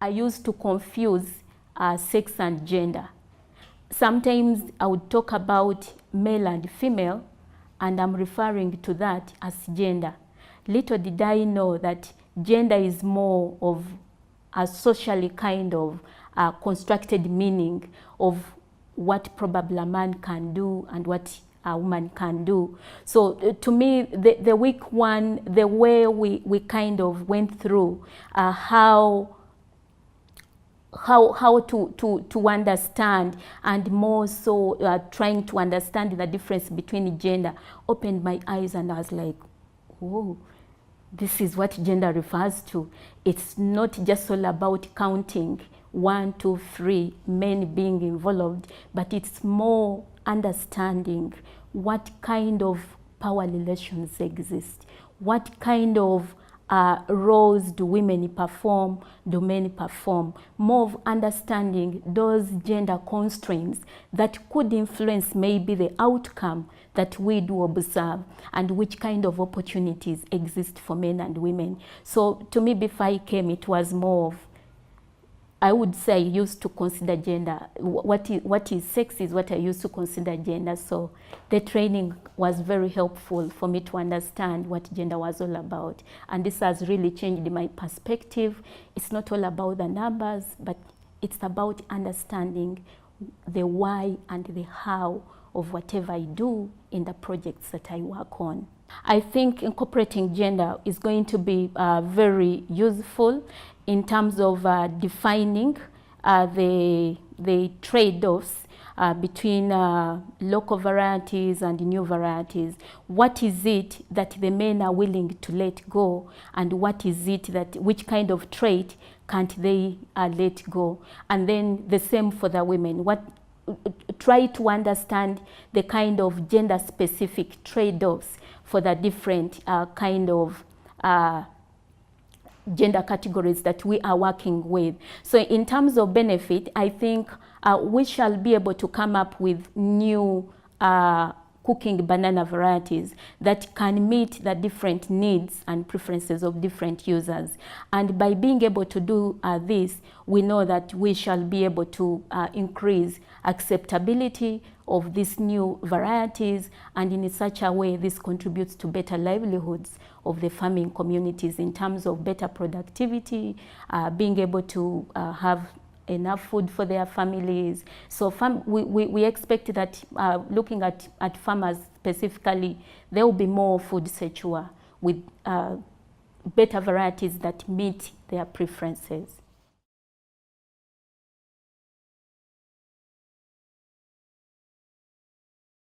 I used to confuse sex and gender. Sometimes I would talk about male and female, and I'm referring to that as gender. Little did I know that gender is more of a socially kind of constructed meaning of what probably a man can do and what a woman can do. So to me, the week one, the way we kind of went through how to understand, and more so trying to understand the difference between gender, opened my eyes, and I was like, whoa, this is what gender refers to. It's not just all about counting 1, 2, 3 men being involved, but it's more understanding what kind of power relations exist, what kind of roles do women perform, do men perform, more of understanding those gender constraints that could influence maybe the outcome that we do observe, and which kind of opportunities exist for men and women. So to me, before I came, it was more of, I would say I used to consider gender, what is sex is what I used to consider gender. So the training was very helpful for me to understand what gender was all about. And this has really changed my perspective. It's not all about the numbers, but it's about understanding the why and the how of whatever I do in the projects that I work on. I think incorporating gender is going to be very useful in terms of defining the trade-offs between local varieties and new varieties. What is it that the men are willing to let go, and what is it that, which kind of trait can't they let go? And then the same for the women. Try to understand the kind of gender-specific trade-offs for the different kind of gender categories that we are working with. So in terms of benefit, I think we shall be able to come up with new cooking banana varieties that can meet the different needs and preferences of different users. And by being able to do this, we know that we shall be able to increase acceptability of these new varieties, and in such a way this contributes to better livelihoods of the farming communities in terms of better productivity, being able to have enough food for their families. So we expect that looking at farmers specifically, there will be more food secure with better varieties that meet their preferences.